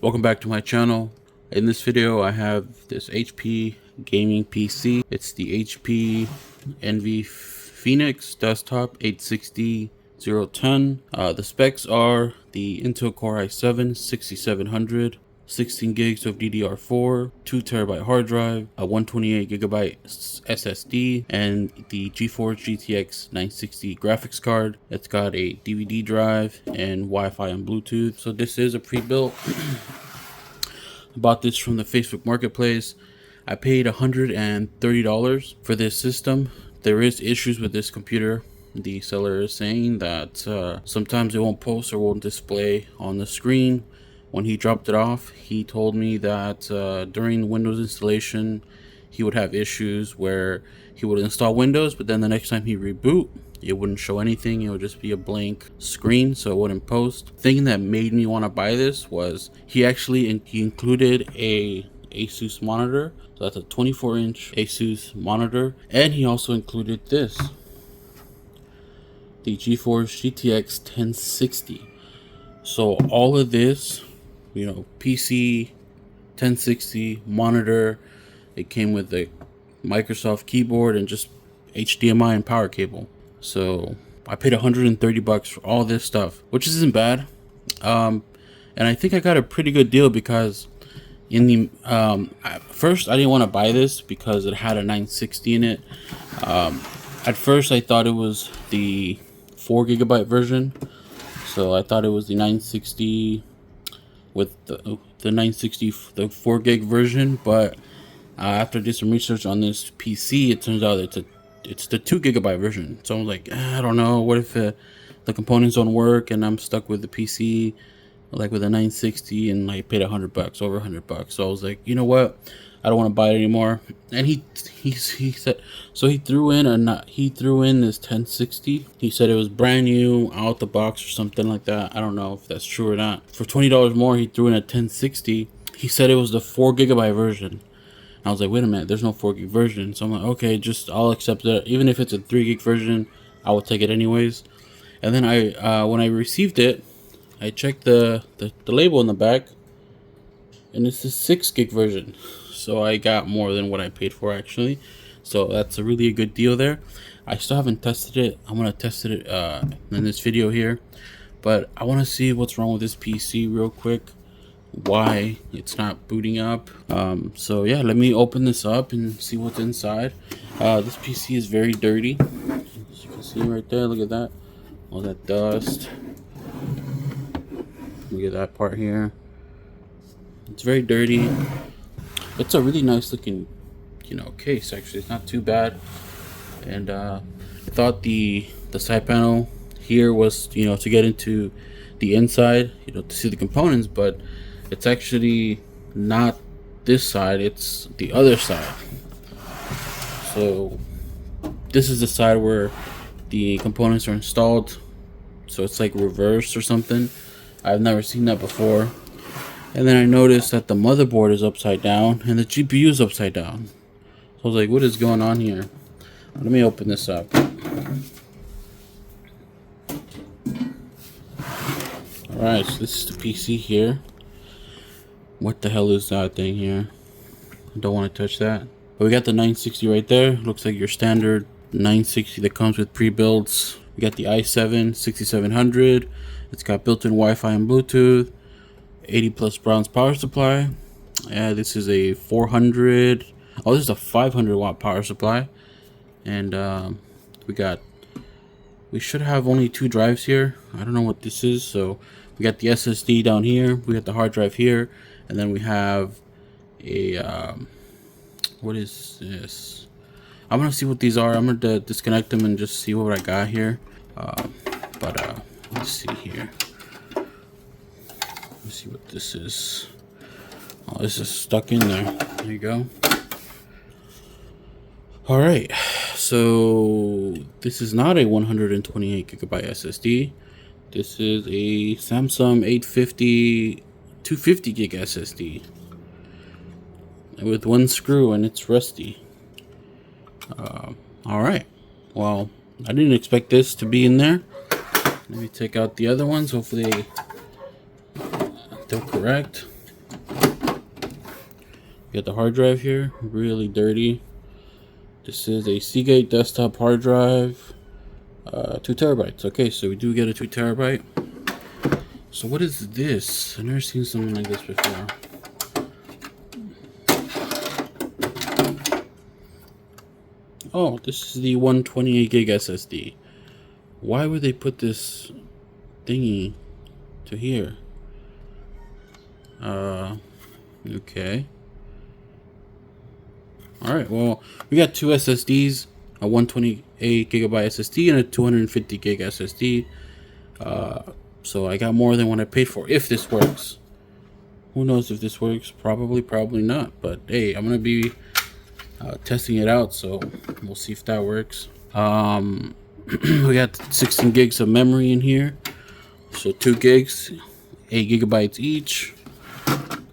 Welcome back to my channel. In this video I have this HP gaming PC. It's the HP Envy Phoenix Desktop 860-010. The specs are the Intel Core i7 6700, 16 gigs of DDR4, 2 terabyte hard drive, a 128 gigabyte SSD, and the GeForce GTX 960 graphics card. It's got a DVD drive and Wi-Fi and Bluetooth. So this is a pre-built. I bought this from the Facebook Marketplace. I paid $130 for this system. There is issues with this computer. The seller is saying that sometimes it won't post or won't display on the screen. When he dropped it off, he told me that during the Windows installation, he would have issues where he would install Windows, but then the next time he reboot, it wouldn't show anything. It would just be a blank screen, so it wouldn't post. The thing that made me want to buy this was he included a Asus monitor. So that's a 24-inch Asus monitor, and he also included this, the GeForce GTX 1060. So all of this, you know, PC, 1060, monitor, it came with the Microsoft keyboard and just HDMI and power cable. So I paid $130 for all this stuff, which isn't bad. And I think I got a pretty good deal because in the at first I didn't want to buy this because it had a 960 in it. At first I thought it was the 4 gigabyte version, so I thought it was the 960 with the 960, the 4 gig version. But after I did some research on this PC, it turns out it's the 2 gigabyte version. So I was like, I don't know, what if the components don't work and I'm stuck with the PC like with a 960, and I paid $100, over $100. So I was like, you know what, I don't want to buy it anymore. And he said, so he threw in this 1060. He said it was brand new out the box or something like that. I don't know if that's true or not. For $20 more, he threw in a 1060. He said it was the 4 gigabyte version. I was like, wait a minute, there's no 4 gig version. So I'm like, okay, I'll accept it. Even if it's a 3 gig version, I will take it anyways. And then when I received it, I checked the label in the back, and it's the 6 gig version. So I got more than what I paid for, actually. So that's a really good deal there. I still haven't tested it. I'm gonna test it in this video here, but I want to see what's wrong with this PC real quick, why it's not booting up. So yeah, let me open this up and see what's inside. This PC is very dirty, as you can see right there. Look at that, all that dust. Look at that part here. It's very dirty. It's a really nice looking, case. Actually, it's not too bad. And I thought the side panel here was, to get into the inside, to see the components, but it's actually not this side. It's the other side. So this is the side where the components are installed. So it's like reversed or something. I've never seen that before. And then I noticed that the motherboard is upside down and the GPU is upside down. So I was like, what is going on here? Let me open this up. Alright, so this is the PC here. What the hell is that thing here? I don't want to touch that. But we got the 960 right there. Looks like your standard 960 that comes with pre-builds. We got the i7 6700. It's got built-in Wi-Fi and Bluetooth, 80 plus bronze power supply. This is a 400. Oh, this is a 500 watt power supply. And we should have only 2 drives here. I don't know what this is. So we got the SSD down here. We got the hard drive here, and then we have a what is this? I'm gonna see what these are. I'm gonna disconnect them and just see what I got here. Let's see here. Let's see what this is. Oh, this is stuck in there. There you go. Alright, so this is not a 128 gigabyte SSD. This is a Samsung 850 250 gig SSD with 1 screw, and it's rusty. Alright, well, I didn't expect this to be in there. Let me take out the other ones. Hopefully they're correct. Got the hard drive here, really dirty. This is a Seagate desktop hard drive, 2 terabytes. Okay, so we do get a 2 terabyte. So what is this? I've never seen something like this before. Oh, this is the 128 gig SSD. Why would they put this thingy to here? Okay. Alright, well, we got 2 SSDs, a 128 gigabyte SSD and a 250 gig SSD. So I got more than what I paid for, if this works. Who knows if this works? Probably not. But hey, I'm gonna be testing it out, so we'll see if that works. We got 16 gigs of memory in here, so 2 gigs, 8 gigabytes each.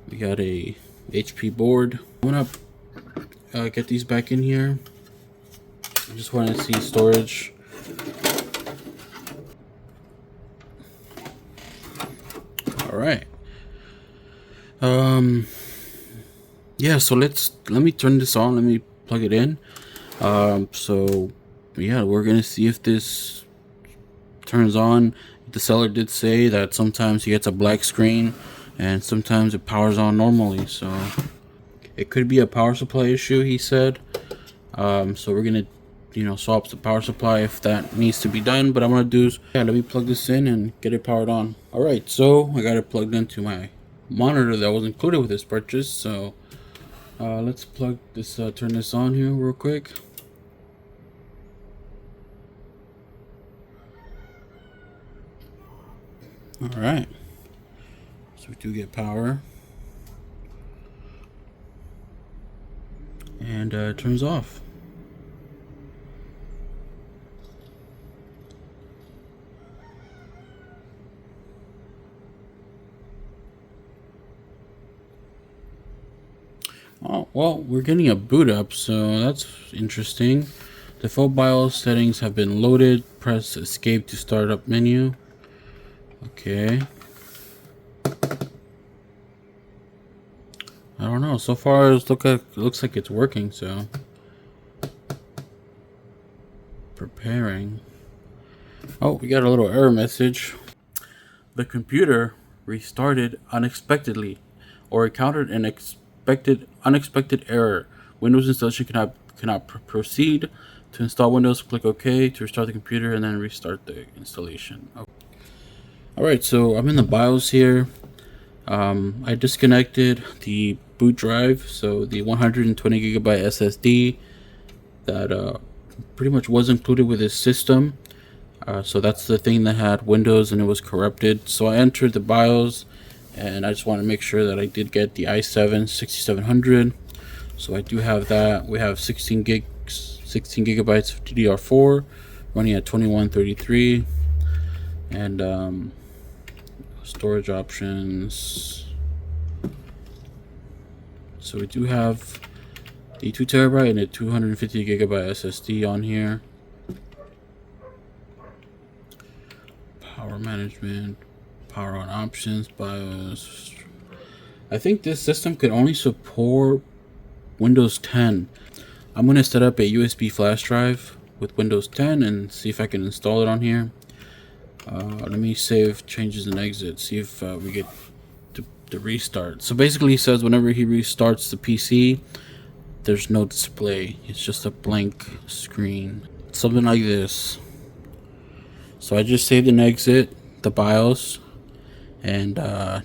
We got a HP board. I'm gonna get these back in here. I just want to see storage. All right. Yeah, so let me turn this on. Let me plug it in. So yeah, we're gonna see if this turns on. The seller did say that sometimes he gets a black screen and sometimes it powers on normally, so it could be a power supply issue, he said. So we're gonna, swap the power supply if that needs to be done. But I'm gonna do is, let me plug this in and get it powered on. All right, so I got it plugged into my monitor that was included with this purchase. So let's plug this, turn this on here real quick. All right, so we do get power, and it turns off. Oh, well, we're getting a boot up, so that's interesting. Default BIOS settings have been loaded. Press escape to start up menu. Okay. I don't know. So far, it looks like it's working. So, preparing. Oh, we got a little error message. The computer restarted unexpectedly, or encountered an unexpected error. Windows installation cannot proceed. To install Windows, click OK to restart the computer and then restart the installation. Okay. Alright, so I'm in the BIOS here. I disconnected the boot drive, so the 120 gigabyte SSD that pretty much was included with this system. So that's the thing that had Windows and it was corrupted. So I entered the BIOS and I just want to make sure that I did get the i7 6700. So I do have that. We have 16 gigabytes of DDR4 running at 2133, and storage options. So we do have the 2 terabyte and a 250 gigabyte SSD on here. Power management, power on options, BIOS. I think this system could only support Windows 10. I'm going to set up a USB flash drive with Windows 10 and see if I can install it on here. Let me save changes and exit, see if we get the restart. So basically he says whenever he restarts the PC, there's no display. It's just a blank screen. Something like this. So I just saved and exit the BIOS, and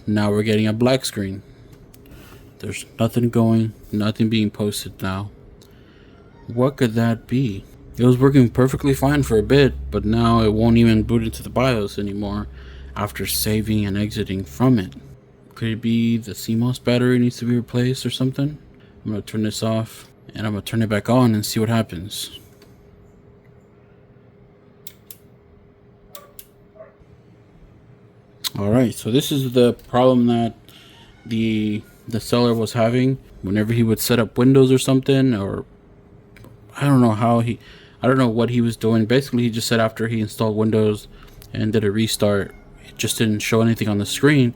now we're getting a black screen. There's nothing going, nothing being posted now. What could that be? It was working perfectly fine for a bit, but now it won't even boot into the BIOS anymore after saving and exiting from it. Could it be the CMOS battery needs to be replaced or something? I'm going to turn this off and I'm going to turn it back on and see what happens. Alright, so this is the problem that the seller was having whenever he would set up Windows or something, or I don't know what he was doing. Basically, he just said after he installed Windows and did a restart, it just didn't show anything on the screen.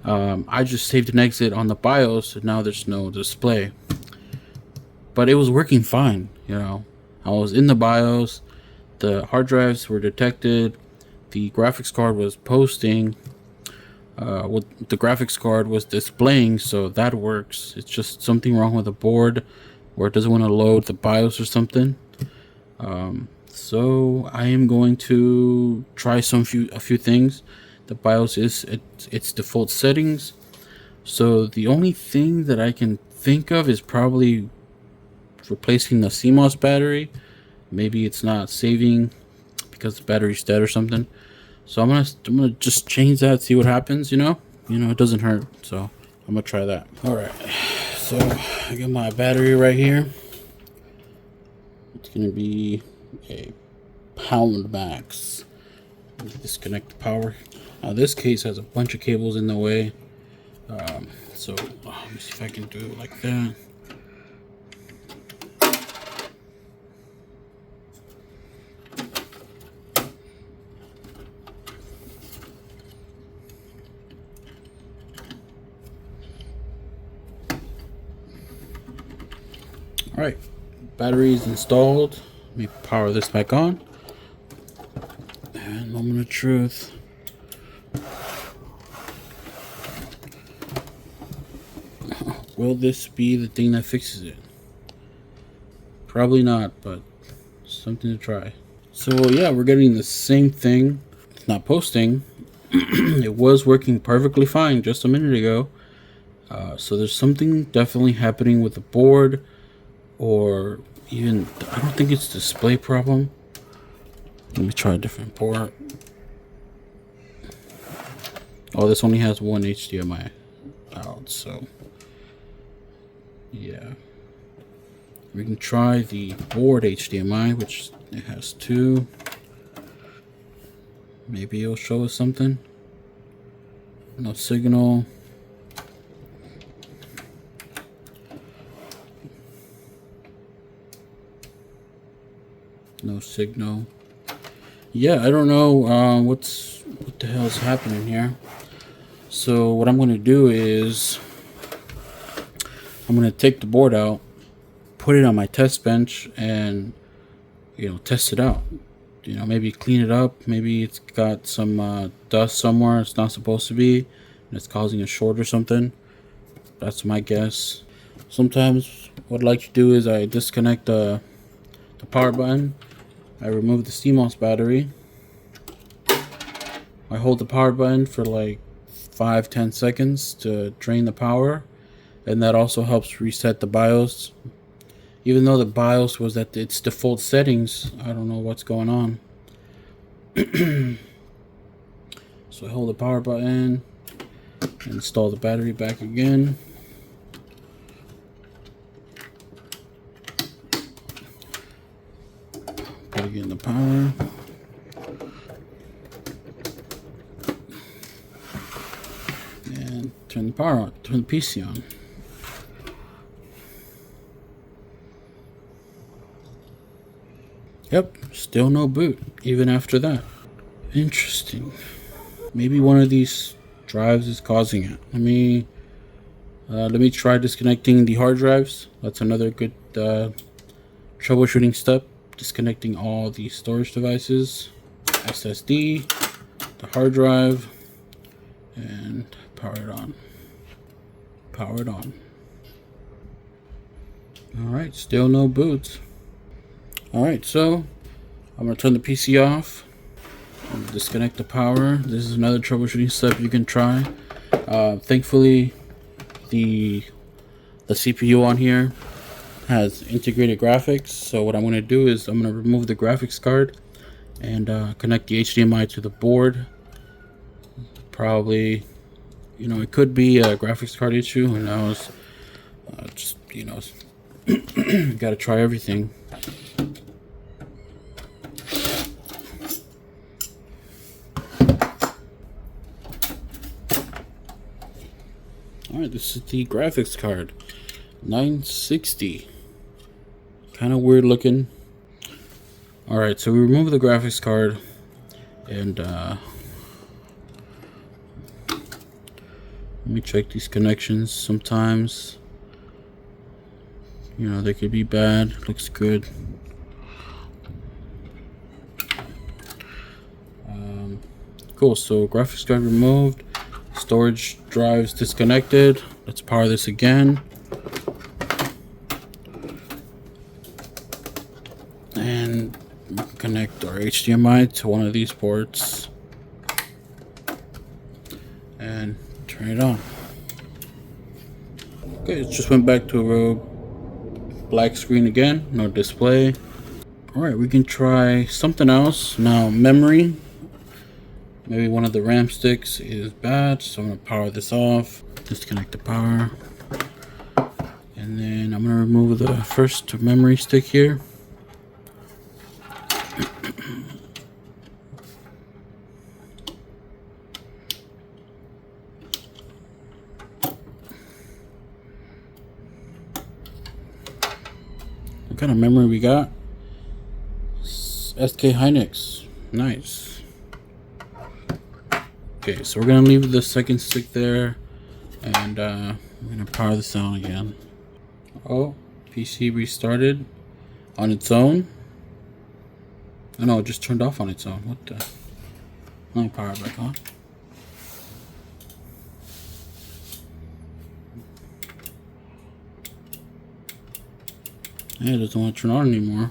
I just saved an exit on the BIOS, and now there's no display. But it was working fine, you know. I was in the BIOS, the hard drives were detected, the graphics card was posting, what the graphics card was displaying, so that works. It's just something wrong with the board, or it doesn't want to load the BIOS or something. So I am going to try a few things. The BIOS is its default settings. So the only thing that I can think of is probably replacing the CMOS battery. Maybe it's not saving because the battery's dead or something. So I'm gonna just change that, see what happens. You know, it doesn't hurt. So I'm gonna try that. All right. So I got my battery right here. It's gonna be a pound max. Disconnect the power. Now this case has a bunch of cables in the way. So let me see if I can do it like that. All right, battery is installed. Let me power this back on. And moment of truth. Will this be the thing that fixes it? Probably not, but something to try. So yeah, we're getting the same thing. It's not posting. It was working perfectly fine just a minute ago. So there's something definitely happening with the board, or even, I don't think it's display problem. Let me try a different port. Oh, this only has one HDMI out, so yeah. We can try the board HDMI, which it has two. Maybe it'll show us something. No signal. No signal. Yeah, I don't know what the hell is happening here. So what I'm going to do is I'm going to take the board out, put it on my test bench, and test it out. Maybe clean it up. Maybe it's got some dust somewhere it's not supposed to be, and it's causing a short or something. That's my guess. Sometimes what I like to do is I disconnect the power button. I remove the CMOS battery. I hold the power button for like 5-10 seconds to drain the power, and that also helps reset the BIOS. Even though the BIOS was at its default settings, I don't know what's going on. So I hold the power button, install the battery back again. Plug in the power. And turn the power on, turn the PC on. Yep, still no boot, even after that. Interesting. Maybe one of these drives is causing it. Let me try disconnecting the hard drives. That's another good troubleshooting step. Disconnecting all the storage devices, SSD, the hard drive, and power it on. Power it on. Alright, still no boot. Alright, so I'm going to turn the PC off. Disconnect the power. This is another troubleshooting step you can try. Thankfully, the CPU on here has integrated graphics. So what I'm going to do is I'm going to remove the graphics card and connect the HDMI to the board. Probably, it could be a graphics card issue. Who knows? Just got to try everything. Alright, this is the graphics card. 960. Kind of weird looking. Alright, so we remove the graphics card and me check these connections. Sometimes, you know, they could be bad. Looks good. Cool. So graphics card removed, storage drives disconnected. Let's power this again. And connect our HDMI to one of these ports and turn it on. Okay, it just went back to a black screen again, no display. Alright, we can try something else. Now, memory. Maybe one of the RAM sticks is bad, so I'm going to power this off. Disconnect the power. And then I'm going to remove the first memory stick here. What kind of memory we got? SK Hynix. Nice. Okay, so we're gonna leave the second stick there, and I'm gonna power this on again. Oh, PC restarted on its own. Oh no, it just turned off on its own. What the? Let me power it back on. Yeah, it doesn't want to turn on anymore.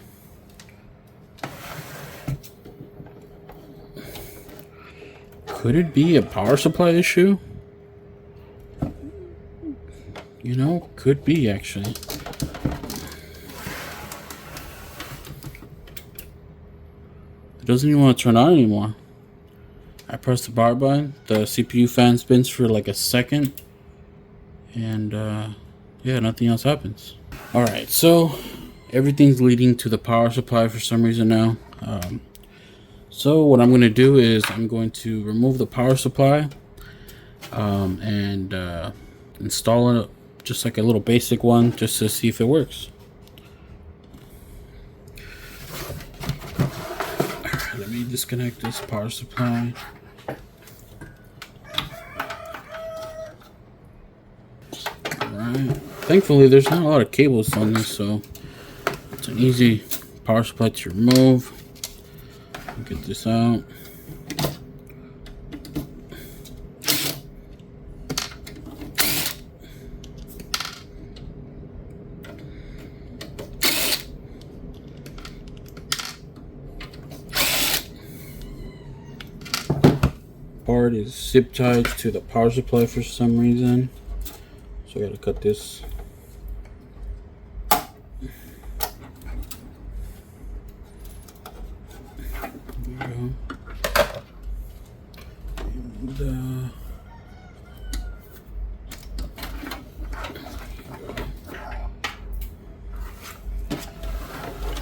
Could it be a power supply issue? You know, could be actually. It doesn't even want to turn on anymore. I press the power button, the CPU fan spins for like a second, and yeah, nothing else happens. Alright, so everything's leading to the power supply for some reason now. So what I'm going to do is I'm going to remove the power supply and install it, just like a little basic one, just to see if it works. Alright, let me disconnect this power supply. Alright, thankfully there's not a lot of cables on this, so it's an easy power supply to remove. Get this out. Part is zip tied to the power supply for some reason, so I gotta cut this.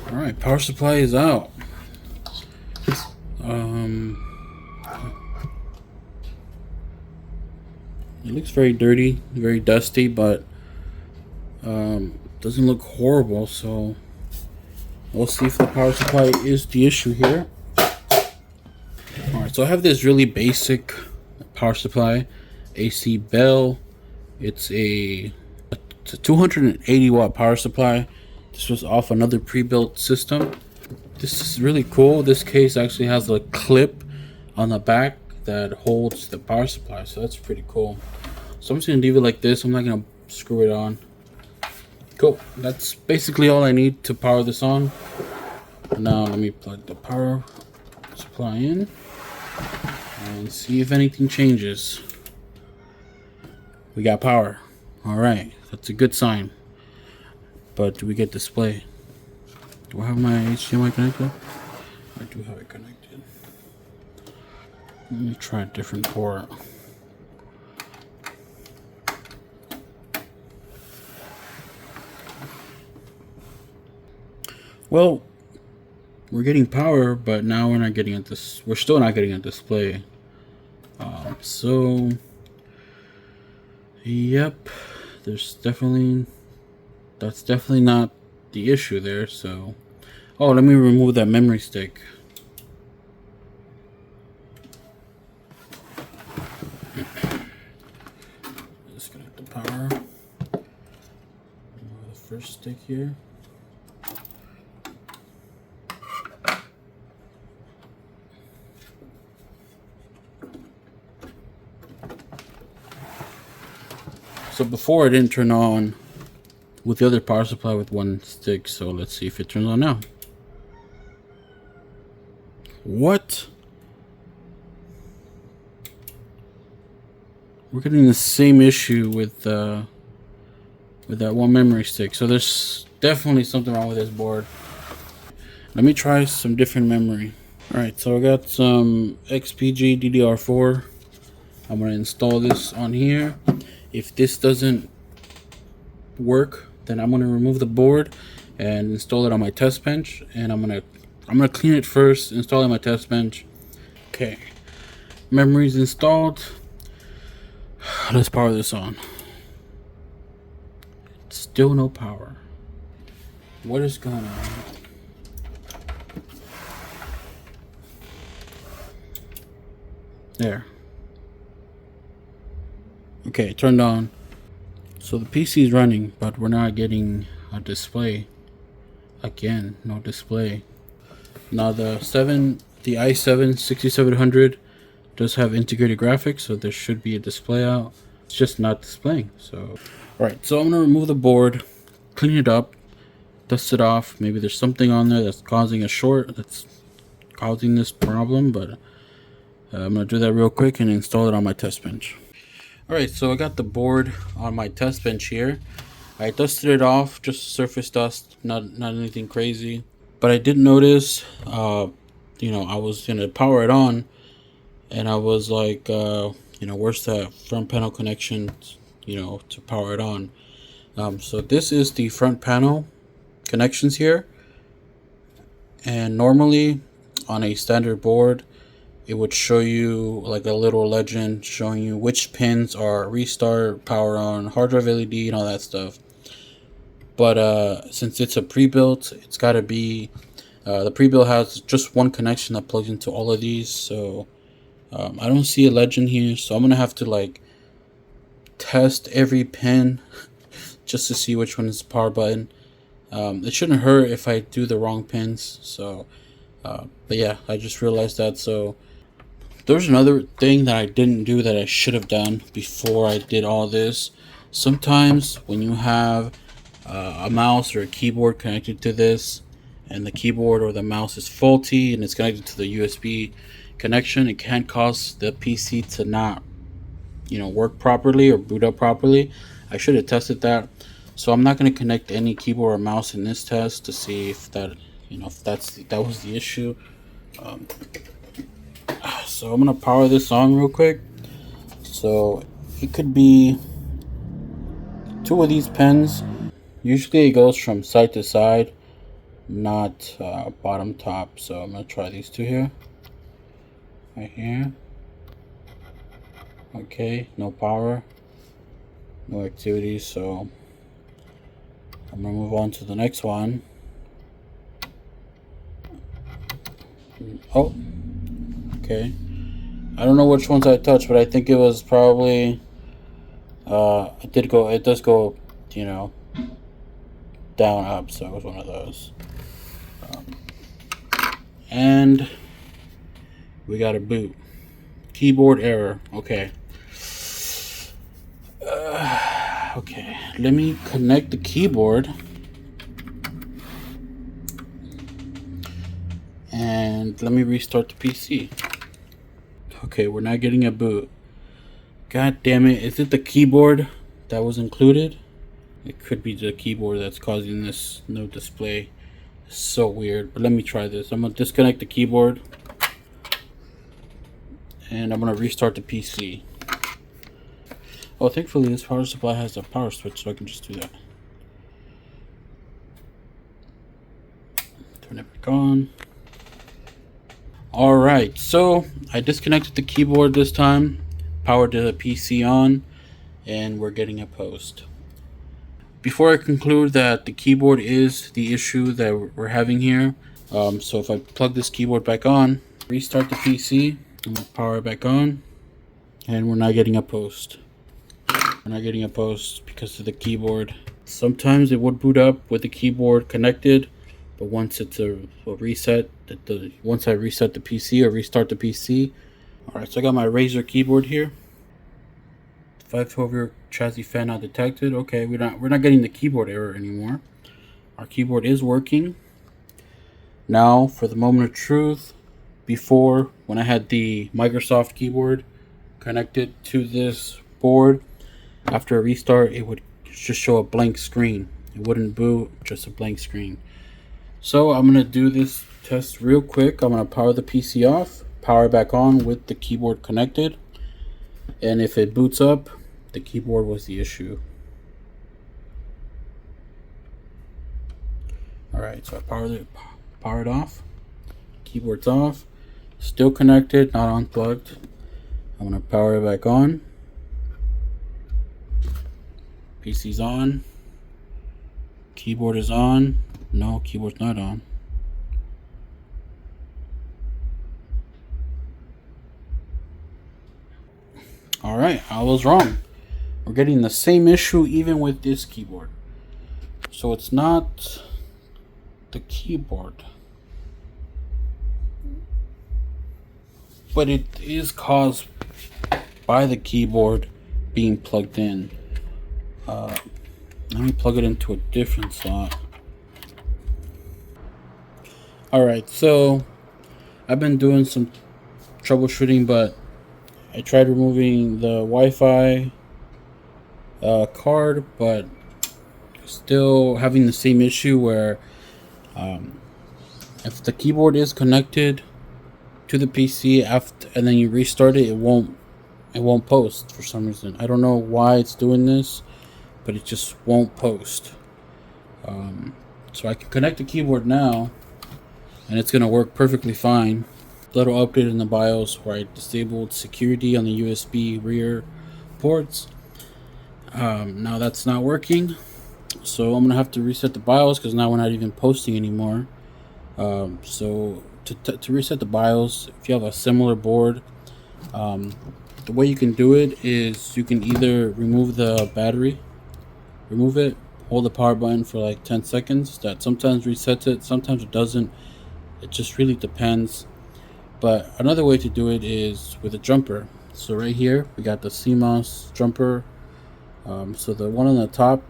Alright, power supply is out. It looks very dirty, very dusty, but doesn't look horrible, so we'll see if the power supply is the issue here. Alright, so I have this really basic power supply, AC Bell. It's a 280 watt power supply. This was off another pre-built system. This is really cool. This case actually has a clip on the back that holds the power supply, so that's pretty cool. So I'm just gonna leave it like this. I'm not gonna screw it on. Cool. That's basically all I need to power this on. Now let me plug the power supply in and see if anything changes. We got power. All right, that's a good sign. But do we get display? Do I have my HDMI connected? I do have it connected. Let me try a different port. Well, we're getting power, but now we're not getting it. We're still not getting a display. So, yep, that's definitely not the issue there. So, oh, let me remove that memory stick. the power. The first stick here. So before, I didn't turn on with the other power supply with one stick, so let's see if it turns on now. What? We're getting the same issue with that one memory stick. So there's definitely something wrong with this board. Let me try some different memory. Alright, so I got some XPG DDR4. I'm going to install this on here. If this doesn't work, then I'm going to remove the board and install it on my test bench. And I'm going to clean it first, install it on my test bench. Okay, memory's installed. Let's power this on. Still no power. What is going on? There. Okay, turned on. So the PC is running, but we're not getting a display. Again, no display. Now the i7 6700 does have integrated graphics, so there should be a display out. It's just not displaying. So, alright, so I'm gonna remove the board, clean it up, dust it off. Maybe there's something on there that's causing a short, that's causing this problem, but I'm gonna do that real quick and install it on my test bench. Alright, so I got the board on my test bench here. I dusted it off, just surface dust, not anything crazy. But I did notice, you know, I was gonna power it on, and I was like, you know, where's that front panel connection, you know, to power it on? So this is the front panel connections here, and normally on a standard board, it would show you like a little legend showing you which pins are restart, power on, hard drive LED, and all that stuff. But since it's a pre-built, it's got to be the pre-built has just one connection that plugs into all of these. So I don't see a legend here, so I'm gonna have to like test every pin just to see which one is the power button. It shouldn't hurt if I do the wrong pins. So but yeah, I just realized that. So there's another thing that I didn't do that I should have done before I did all this. Sometimes when you have a mouse or a keyboard connected to this, and the keyboard or the mouse is faulty and it's connected to the USB connection, it can cause the PC to not, you know, work properly or boot up properly. I should have tested that. So I'm not going to connect any keyboard or mouse in this test to see if that, you know, if that was the issue. So I'm gonna power this on real quick. So it could be two of these pins. Usually it goes from side to side, not bottom top. So I'm gonna try these two here, right here. Okay, no power, no activity. So I'm gonna move on to the next one. Oh, okay. I don't know which ones I touched, but I think it was probably it does go, you know, down up, so it was one of those. And we got a boot. Keyboard error. Okay. Okay, let me connect the keyboard. And let me restart the PC. Okay, we're not getting a boot. God damn it. Is it the keyboard that was included? It could be the keyboard that's causing this no display. It's so weird. But let me try this. I'm going to disconnect the keyboard. And I'm going to restart the PC. Oh, thankfully this power supply has a power switch, so I can just do that. Turn it back on. Alright, so I disconnected the keyboard this time, powered the PC on, and we're getting a post. Before I conclude that the keyboard is the issue that we're having here, so if I plug this keyboard back on, restart the PC, and we'll power it back on, and we're not getting a post. We're not getting a post because of the keyboard. Sometimes it would boot up with the keyboard connected, but once it's a reset, once I reset the PC or restart the PC. Alright, so I got my Razer keyboard here. 512 chassis fan not detected. Okay, we're not getting the keyboard error anymore. Our keyboard is working. Now for the moment of truth. Before, when I had the Microsoft keyboard connected to this board, after a restart it would just show a blank screen. It wouldn't boot, just a blank screen. So I'm gonna do this test real quick. I'm gonna power the PC off, power it back on with the keyboard connected, and if it boots up, the keyboard was the issue. Alright, so I powered off, keyboard's off, still connected, not unplugged. I'm gonna power it back on. PC's on. Keyboard is on. No, keyboard's not on. Alright, I was wrong. We're getting the same issue even with this keyboard. So it's not the keyboard, but it is caused by the keyboard being plugged in. Let me plug it into a different slot. Alright, so I've been doing some troubleshooting, but I tried removing the Wi-Fi card, but still having the same issue where if the keyboard is connected to the PC and then you restart it, it won't post for some reason. I don't know why it's doing this, but it just won't post. So I can connect the keyboard now and it's gonna work perfectly fine. Little update in the BIOS where I disabled security on the USB rear ports. Now that's not working, so I'm gonna have to reset the BIOS because now we're not even posting anymore. So to reset the BIOS, if you have a similar board, the way you can do it is you can either remove the battery, remove it, hold the power button for like 10 seconds. That sometimes resets it, sometimes it doesn't. It just really depends. But another way to do it is with a jumper. So right here we got the CMOS jumper. So the one on the top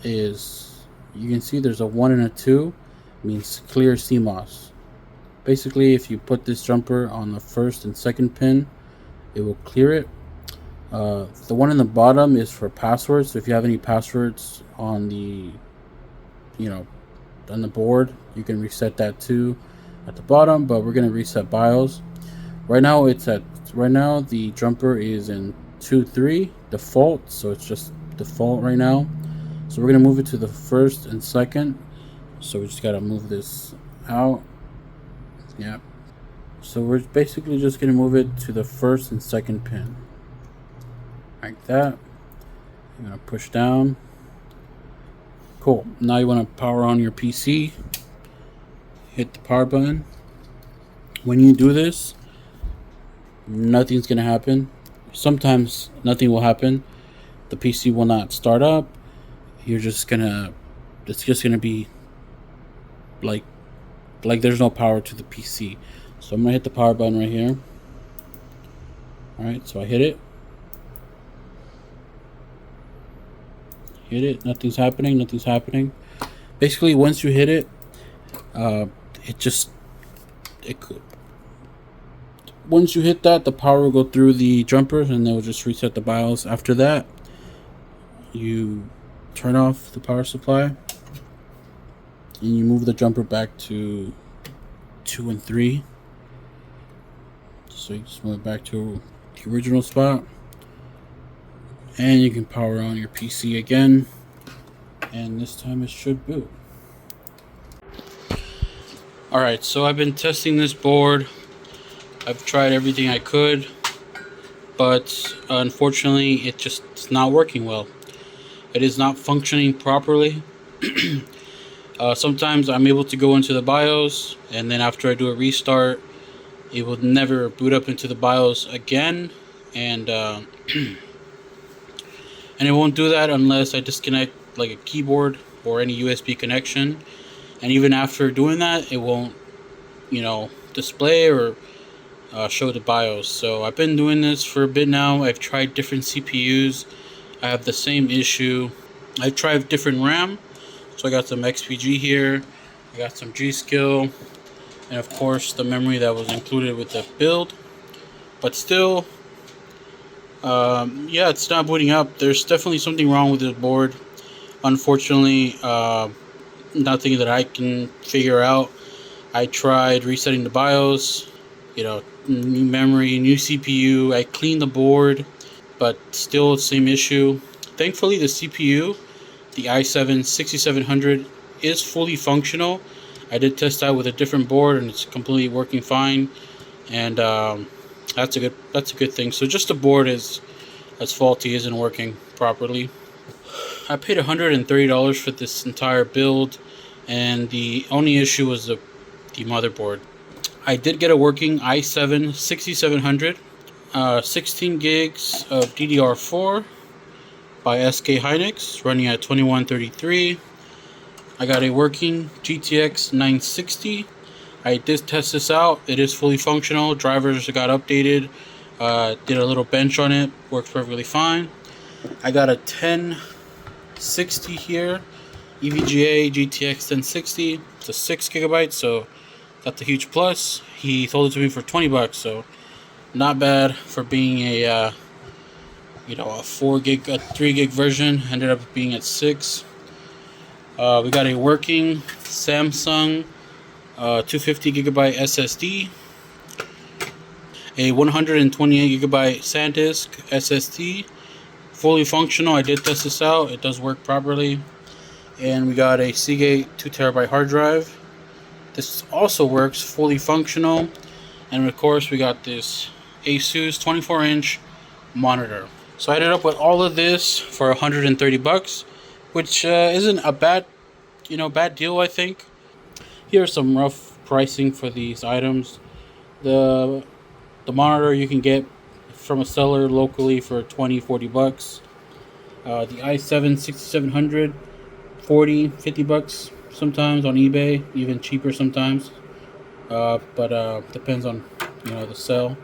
is, you can see there's a 1 and a 2, means clear CMOS. Basically, if you put this jumper on the first and second pin, it will clear it. The one in the bottom is for passwords. So if you have any passwords on the on the board, you can reset that too at the bottom. But we're gonna reset BIOS. Right now the jumper is in 2.3 default, so it's just default right now. So we're gonna move it to the first and second. So we just gotta move this out. Yeah. So we're basically just gonna move it to the first and second pin. Like that. I'm gonna push down. Cool. Now you wanna power on your PC. Hit the power button. When you do this, nothing's gonna happen. Sometimes nothing will happen. The PC will not start up. It's just gonna be like there's no power to the PC. So I'm gonna hit the power button right here. Alright, so I hit it. Nothing's happening. Basically, once you hit it, once you hit that, the power will go through the jumpers and it will just reset the BIOS. After that, you turn off the power supply and you move the jumper back to 2 and 3. So you just move it back to the original spot, and you can power on your PC again, and this time it should boot. Alright, so I've been testing this board. I've tried everything I could, but unfortunately it's not working well. It is not functioning properly. Sometimes I'm able to go into the BIOS, and then after I do a restart, it will never boot up into the BIOS again, and and it won't do that unless I disconnect like a keyboard or any USB connection. And even after doing that, it won't, display or show the BIOS. So I've been doing this for a bit now. I've tried different CPUs. I have the same issue. I've tried different RAM. So I got some XPG here. I got some G-Skill. And of course the memory that was included with the build. But still, yeah, it's not booting up. There's definitely something wrong with this board. Unfortunately, nothing that I can figure out. I tried resetting the BIOS, new memory, new CPU. I cleaned the board, but still same issue. Thankfully, the CPU, the i7 6700, is fully functional. I did test out with a different board, and it's completely working fine. And that's a good thing. So just the board is faulty, isn't working properly. I paid $130 for this entire build, and the only issue was the motherboard. I did get a working i7 6700, 16 gigs of DDR4 by SK Hynix, running at 2133. I got a working GTX 960. I did test this out. It is fully functional. Drivers got updated. Did a little bench on it. Works perfectly fine. I got a 1060 here. EVGA GTX 1060. It's a 6 gigabyte, so that's a huge plus. He sold it to me for $20, so not bad for being a 3 gig version. Ended up being at 6. We got a working Samsung 250 gigabyte SSD, a 128 gigabyte SanDisk SSD, fully functional. I did test this out. It does work properly. And we got a Seagate 2 terabyte hard drive. This also works, fully functional. And of course we got this Asus 24-inch monitor. So I ended up with all of this for $130, which isn't a bad deal, I think. Here's some rough pricing for these items. The monitor you can get from a seller locally for $20-40. The i7 6700, $40-50 sometimes on eBay, even cheaper sometimes. But depends on the sell.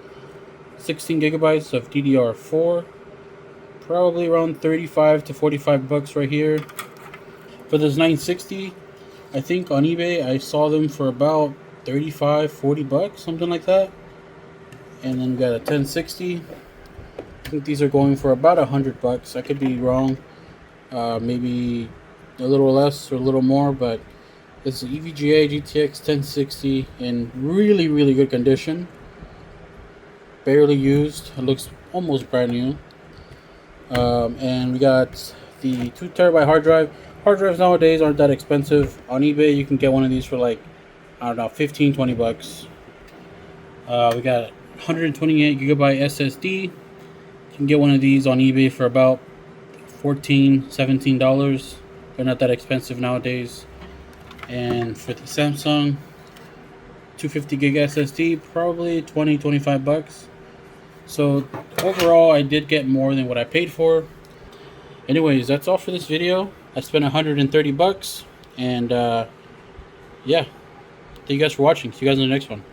16 gigabytes of DDR4, probably around $35-45 right here. For this 960, I think on eBay I saw them for about $35-40, something like that. And then we got a 1060. I think these are going for about $100. I could be wrong, maybe a little less or a little more, but it's an EVGA GTX 1060 in really, really good condition. Barely used. It looks almost brand new. And we got the 2 terabyte hard drive. Hard drives nowadays aren't that expensive. On eBay, you can get one of these for like, I don't know, $15-20. We got 128 gigabyte SSD. You can get one of these on eBay for about $14-17. They're not that expensive nowadays. And for the Samsung 250 gig SSD, probably $20-25. So overall, I did get more than what I paid for. Anyways, that's all for this video. I spent $130, and yeah, thank you guys for watching. See you guys in the next one.